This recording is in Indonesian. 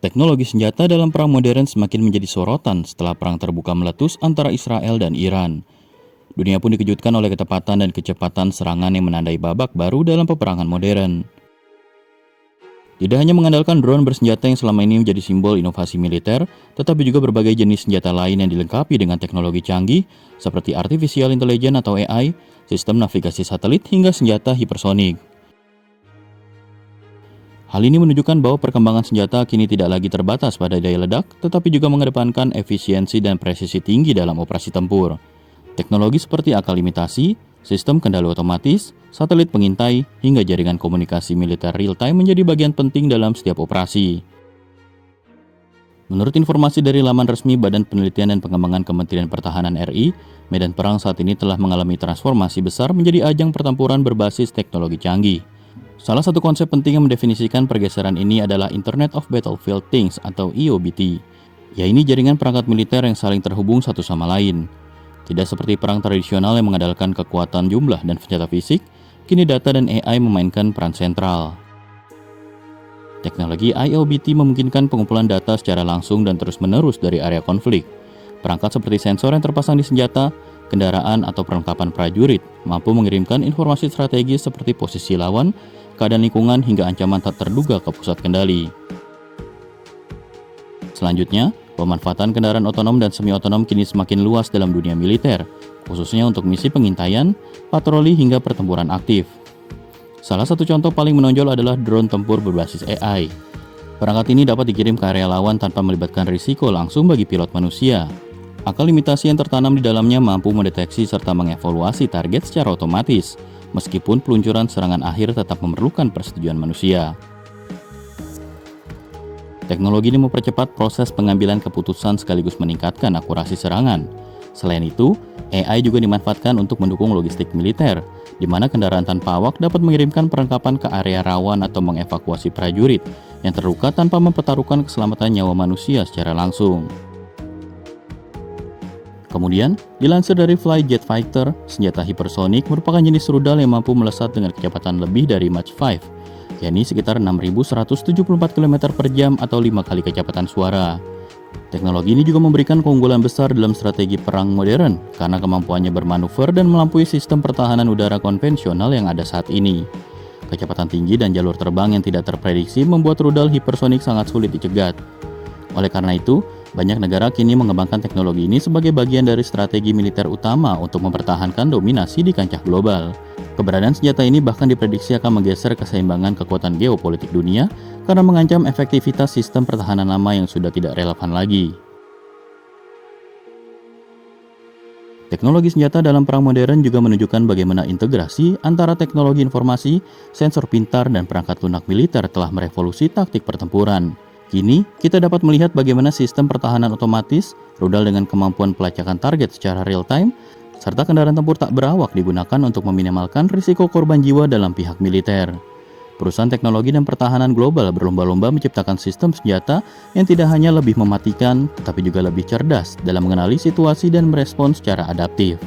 Teknologi senjata dalam perang modern semakin menjadi sorotan setelah perang terbuka meletus antara Israel dan Iran. Dunia pun dikejutkan oleh ketepatan dan kecepatan serangan yang menandai babak baru dalam peperangan modern. Tidak hanya mengandalkan drone bersenjata yang selama ini menjadi simbol inovasi militer, tetapi juga berbagai jenis senjata lain yang dilengkapi dengan teknologi canggih seperti Artificial Intelligence atau AI, sistem navigasi satelit hingga senjata hipersonik. Hal ini menunjukkan bahwa perkembangan senjata kini tidak lagi terbatas pada daya ledak, tetapi juga mengedepankan efisiensi dan presisi tinggi dalam operasi tempur. Teknologi seperti akal limitasi, sistem kendali otomatis, satelit pengintai, hingga jaringan komunikasi militer real-time menjadi bagian penting dalam setiap operasi. Menurut informasi dari laman resmi Badan Penelitian dan Pengembangan Kementerian Pertahanan RI, medan perang saat ini telah mengalami transformasi besar menjadi ajang pertempuran berbasis teknologi canggih. Salah satu konsep penting yang mendefinisikan pergeseran ini adalah Internet of Battlefield Things atau IOBT, yaitu jaringan perangkat militer yang saling terhubung satu sama lain. Tidak seperti perang tradisional yang mengandalkan kekuatan jumlah dan senjata fisik, kini data dan AI memainkan peran sentral. Teknologi IOBT memungkinkan pengumpulan data secara langsung dan terus-menerus dari area konflik. Perangkat seperti sensor yang terpasang di senjata, kendaraan, atau perlengkapan prajurit mampu mengirimkan informasi strategis seperti posisi lawan, keadaan lingkungan, hingga ancaman tak terduga ke pusat kendali. Selanjutnya, pemanfaatan kendaraan otonom dan semi-otonom kini semakin luas dalam dunia militer, khususnya untuk misi pengintaian, patroli, hingga pertempuran aktif. Salah satu contoh paling menonjol adalah drone tempur berbasis AI. Perangkat ini dapat dikirim ke area lawan tanpa melibatkan risiko langsung bagi pilot manusia. Akal limitasi yang tertanam di dalamnya mampu mendeteksi serta mengevaluasi target secara otomatis, meskipun peluncuran serangan akhir tetap memerlukan persetujuan manusia. Teknologi ini mempercepat proses pengambilan keputusan sekaligus meningkatkan akurasi serangan. Selain itu, AI juga dimanfaatkan untuk mendukung logistik militer, di mana kendaraan tanpa awak dapat mengirimkan perlengkapan ke area rawan atau mengevakuasi prajurit yang terluka tanpa mempertaruhkan keselamatan nyawa manusia secara langsung. Kemudian, dilansir dari Flyjet Fighter, senjata hipersonik merupakan jenis rudal yang mampu melesat dengan kecepatan lebih dari Mach 5, yakni sekitar 6.174 km per jam atau 5 kali kecepatan suara. Teknologi ini juga memberikan keunggulan besar dalam strategi perang modern karena kemampuannya bermanuver dan melampaui sistem pertahanan udara konvensional yang ada saat ini. Kecepatan tinggi dan jalur terbang yang tidak terprediksi membuat rudal hipersonik sangat sulit dicegat. Oleh karena itu, banyak negara kini mengembangkan teknologi ini sebagai bagian dari strategi militer utama untuk mempertahankan dominasi di kancah global. Keberadaan senjata ini bahkan diprediksi akan menggeser keseimbangan kekuatan geopolitik dunia karena mengancam efektivitas sistem pertahanan lama yang sudah tidak relevan lagi. Teknologi senjata dalam perang modern juga menunjukkan bagaimana integrasi antara teknologi informasi, sensor pintar, dan perangkat lunak militer telah merevolusi taktik pertempuran. Kini, kita dapat melihat bagaimana sistem pertahanan otomatis, rudal dengan kemampuan pelacakan target secara real-time, serta kendaraan tempur tak berawak digunakan untuk meminimalkan risiko korban jiwa dalam pihak militer. Perusahaan teknologi dan pertahanan global berlomba-lomba menciptakan sistem senjata yang tidak hanya lebih mematikan, tetapi juga lebih cerdas dalam mengenali situasi dan merespons secara adaptif.